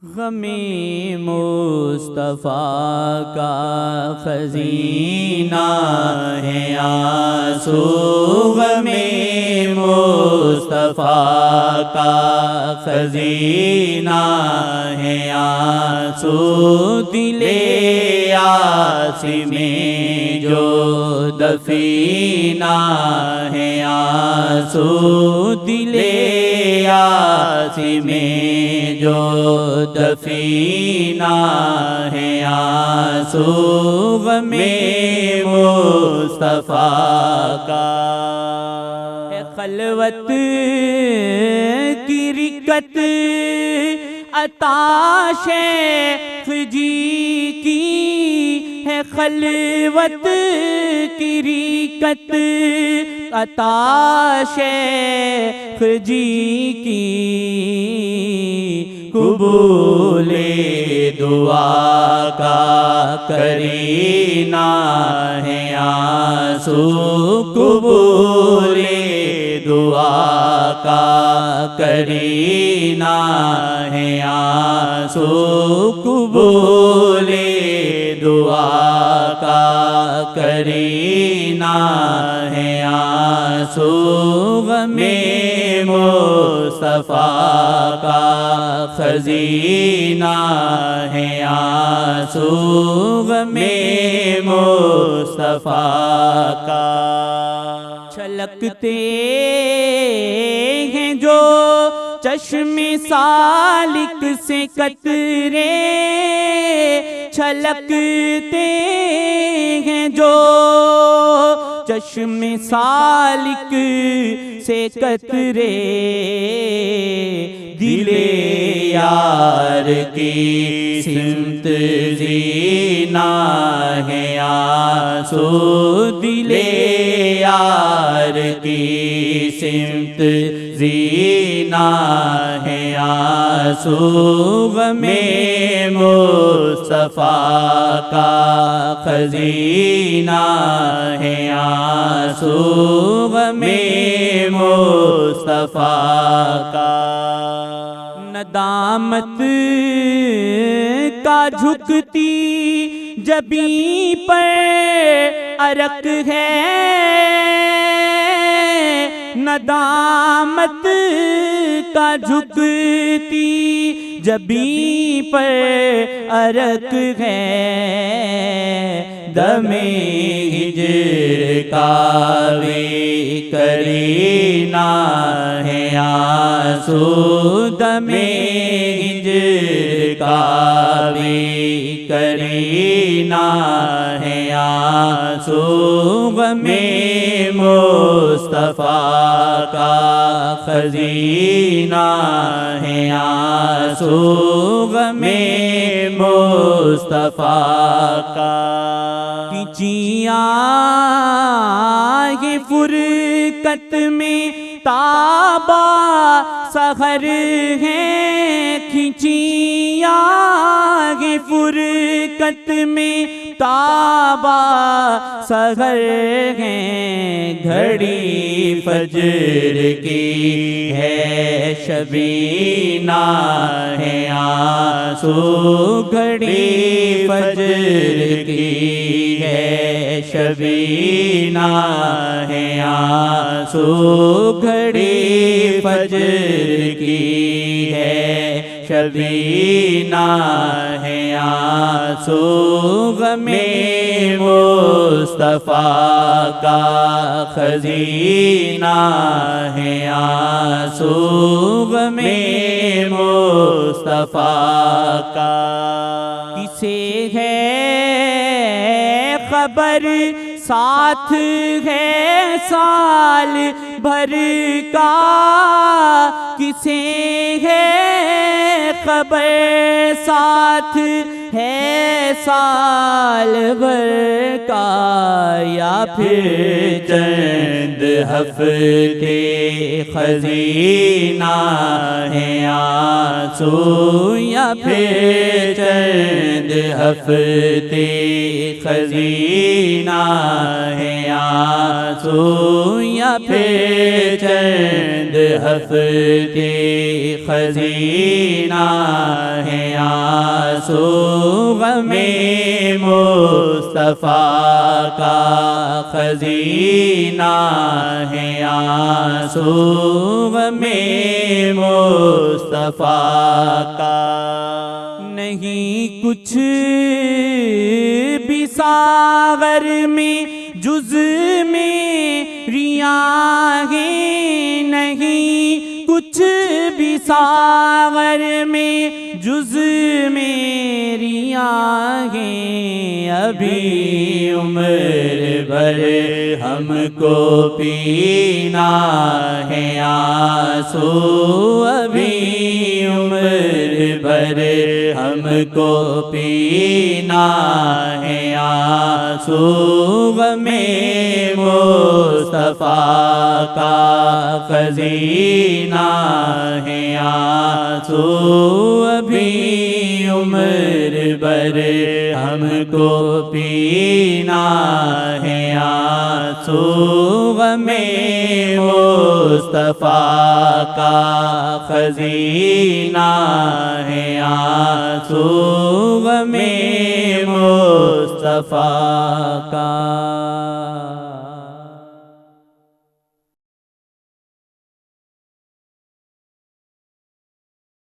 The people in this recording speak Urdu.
غمی مصطفیٰ کا خزینہ ہے آنسو، غمی مصطفیٰ کا خزینہ ہے آنسو، دل عاصم میں جو دفینہ ہے آنسو، دل عاصم میں جو دفینہ ہے آنسو، غم مصطفیٰ کا ہے خلوت کی رکت عطا شیخ جی کی، ہے خلوت کی رکت عطا شیخ جی کی، قبول دعا کا کرینہ ہے آنسو، قبول دعا کا کرینہ ہے آنسو، قبول دعا کا کرینہ ہے آنسو، غم مصطفیٰ کا خزینہ ہے آنسو، غم مصطفیٰ کا چھلکتے ہیں جو چشم سالک سے قطرے، چھلکتے ہیں جو چشم سالک سے قطرے، دل یار کی سمت زینہ ہے آنسو، دل یار کی سمت زینہ ہے آنسو، غم مصطفیٰ کا خزینہ ہے آنسو، غم مصطفیٰ کا ندامت کا جھکتی جبیں پر عرق ہے، ندامت کا جھکتی جبیں پر عرق ہے، دم ہجر کا بھی کرینہ ہے آنسو، دم ہجر کا بھی کرینہ ہے آنسو، غم مصطفیٰ کا خزینہ ہے آنسو، غم مصطفیٰ کا کھینچیاں یہ فرقت میں تابہ سحر ہیں، کھینچیاں یہ فرقت میں تابہ سحر ہیں، گھڑی فجر کی ہے شبینہ ہے آنسو، گھڑی فجر کی ہے شبینہ ہے آنسو، گھڑی فجر کی ہے شبینہ ہے آنسو، غم مصطفیٰ کا خزینہ ہے آنسو، غم مصطفیٰ کا کسے ہے خبر ساتھ ہے سال بھر کا، کسے ہے خبر ساتھ ہے سال بھر کا یا پھر چند ہفتے خزینہ ہے آنسو یا پھر چند ہفتے خزینہ ہے آنسو یا پھر چند ہفتے خزینہ ہے آنسو غم مصطفیٰ کا خزینہ ہے آنسو غم مصطفیٰ کا نہیں کچھ بھی ساغر میں جز میری آہیں نہیں کچھ بھی ساغر میں جز میری آہیں ابھی عمر بھر ہم کو پینا ہے آنسو ابھی عمر بھر ہم کو پینا ہے آنسو غم مصطفیٰ کا خزینہ ہے آنسو ابھی عمر بھر ہم کو پینا ہے آنسو غم مصطفیٰ کا خزینہ ہے آنسو غم مصطفیٰ کا